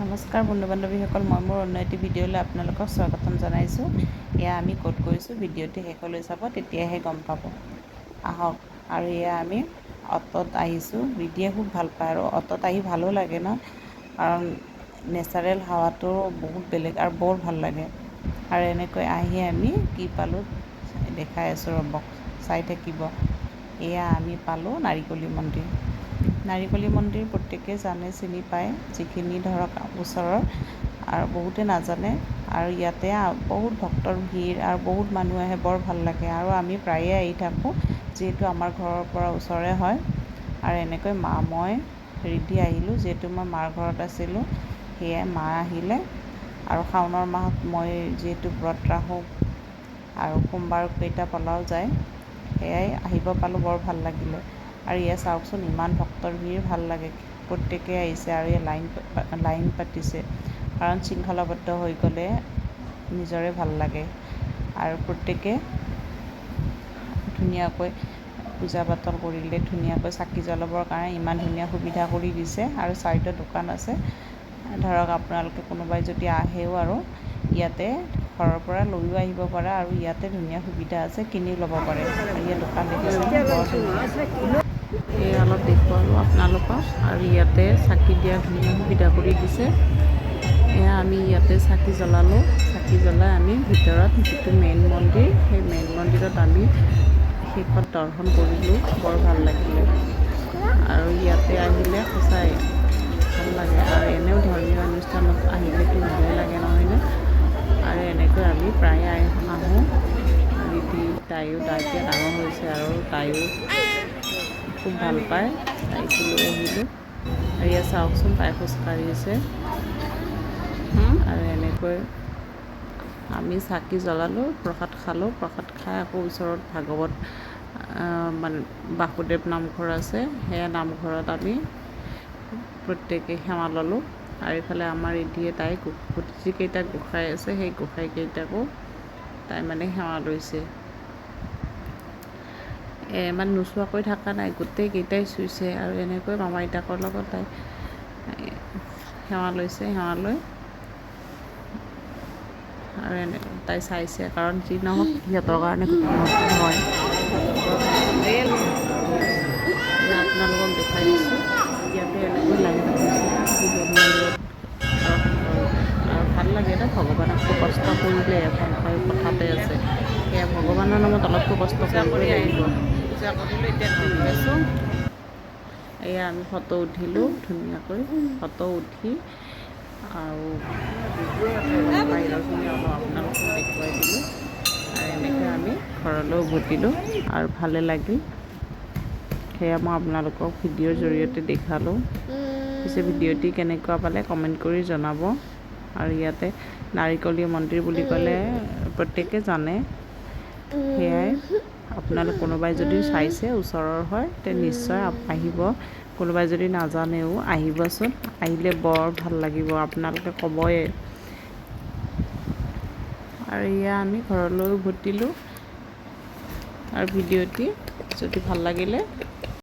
নমস্কাৰ বন্ধু বান্ধৱীসকল, মই মোৰ অন্য এটি ভিডিঅ'লৈ আপোনালোকক স্বাগতম জনাইছোঁ। এয়া আমি ক'ত কৰিছোঁ, ভিডিঅ'টি শেষলৈ চাব, তেতিয়াহে গম পাব। আহক। আৰু এয়া আমি অটত আহিছোঁ। ৰিধিয়ে খুব ভাল পায় আৰু অটত আহি ভালো লাগে ন, কাৰণ নেচাৰেল হাৱাটো বহুত বেলেগ আৰু বৰ ভাল লাগে। আৰু এনেকৈ আহি আমি কি পালোঁ দেখাই আছোঁ, ৰ'ব চাই থাকিব। এয়া আমি পালোঁ নাৰিকলী মন্দিৰ। নাৰিকলী মন্দিৰ প্ৰত্যেকেই জানে, চিনি পায়, যিখিনি ধৰক ওচৰৰ, আৰু বহুতে নাজানে। আৰু ইয়াতে বহুত ভক্তৰ ভিৰ আৰু বহুত মানুহ আহে, বৰ ভাল লাগে। আৰু আমি প্ৰায়ে আহি থাকোঁ, যিহেতু আমাৰ ঘৰৰ পৰা ওচৰে হয়। আৰু এনেকৈ মই ৰিধি আহিলোঁ, যিহেতু মই মাৰ ঘৰত আছিলোঁ, সেয়াই মা আহিলে। আৰু শাওণৰ মাহত মই যিহেতু ব্ৰত ৰাখোঁ আৰু সোমবাৰ কেইটা পলাও যায়, সেয়াই আহিব পালোঁ, বৰ ভাল লাগিলে। আৰু ইয়াত চাওকচোন, ইমান ভক্তৰ ভিৰ, ভাল লাগে। প্ৰত্যেকেই আহিছে আৰু এই লাইন পাতিছে, কাৰণ শৃংখলাবদ্ধ হৈ গ'লে নিজৰে ভাল লাগে। আৰু প্ৰত্যেকে ধুনীয়াকৈ পূজা পাতল কৰিলে, ধুনীয়াকৈ চাকি জ্বলাবৰ কাৰণে ইমান ধুনীয়া সুবিধা কৰি দিছে। আৰু চাইডত দোকান আছে, ধৰক আপোনালোকে কোনোবাই যদি আহেও আৰু ইয়াতে ঘৰৰ পৰা লৈও আহিব পাৰে, আৰু ইয়াতে ধুনীয়া সুবিধা আছে, কিনি ল'ব পাৰে। ইয়াত দোকান দেখিছে, বৰ ধুনীয়া। এই অলপ দেখুৱালোঁ আপোনালোকক। আৰু ইয়াতে চাকি দিয়া ধুনীয়া সুবিধা কৰি দিছে। এয়া আমি ইয়াতে চাকি জ্বলালোঁ। চাকি জ্বলাই আমি ভিতৰত, যিটো মেইন মন্দিৰ, সেই মেইন মন্দিৰত আমি শেষত দৰ্শন কৰিলোঁ, বৰ ভাল লাগিলে। আৰু ইয়াতে আহিলে সঁচাই ভাল লাগে। আৰু এনেও ধৰ্মীয় অনুষ্ঠানত আহিলেতো ভালেই লাগে, নহয়নে? আৰু এনেকৈ আমি প্ৰায়ে আহোঁ। ৰিধি, তাইও এতিয়া ডাঙৰ হৈছে, আৰু তাইও খুব ভাল পায়। তাইকো লৈ আহিলোঁ। আৰু ইয়াত চাওকচোন, তাই খোজকাঢ়ি আছে। আৰু এনেকৈ আমি চাকি জ্বলালোঁ, প্ৰসাদ খালোঁ। প্ৰসাদ খাই আকৌ ওচৰত ভাগৱত মানে বাসুদেৱ নামঘৰ আছে, সেয়া নামঘৰত আমি প্ৰত্যেকে সেৱা ল'লোঁ। আৰু এইফালে আমাৰ ৰিধিয়ে তাই যিকেইটা গোঁসাই আছে, সেই গোঁসাইকেইটাকো তাই মানে সেৱা লৈছে। মানে নোচোৱাকৈ থকা নাই, গোটেইকেইটাই চুইছে। আৰু এনেকৈ মামা আইতাকৰ লগত তাই সেৱা লৈছে। সেৱা লৈ আৰু তাই চাইছে, কাৰণ যি নহওক সিহঁতৰ কাৰণে খুব নতুন হয়। আপোনালোকক দেখাই দিছোঁ, ইয়াতে এনেকৈ লাইন পাতিছে শিৱ মন্দিৰত। আৰু ভাল লাগে ন, ভগৱানকতো কষ্ট কৰিলে, কথাতে আছে, সেয়া ভগৱানৰ নামত অলপতো কষ্ট কৰিবই লাগিব। পূজা কৰিলোঁ, এতিয়া ধুই আছোঁ। এয়া আমি ফটো উঠিলোঁ ধুনীয়াকৈ। ফটো উঠি আৰু বাহিৰৰখিনি অলপ আপোনালোকক দেখুৱাই দিলোঁ। আৰু এনেকৈ আমি ঘৰলৈ উভতিলোঁ, আৰু ভালে লাগিল। সেয়া মই আপোনালোকক ভিডিঅ'ৰ জৰিয়তে দেখালোঁ। পিছে ভিডিঅ'টি কেনেকুৱা পালে কমেণ্ট কৰি জনাব। আৰু ইয়াতে নাৰিকলী মন্দিৰ বুলি ক'লে প্ৰত্যেকে জানে। সেয়াই, আপোনালোক কোনোবাই যদি চাইছে, ওচৰৰ হয়, তে নিশ্চয় আহিব। কোনোবাই যদি নাজানেও আহিবচোন, আহিলে বৰ ভাল লাগিব, আপোনালোকে ক'বই। আৰু এয়া আমি ঘৰলৈ উভতিলোঁ। আৰু ভিডিঅ'টি যদি ভাল লাগিলে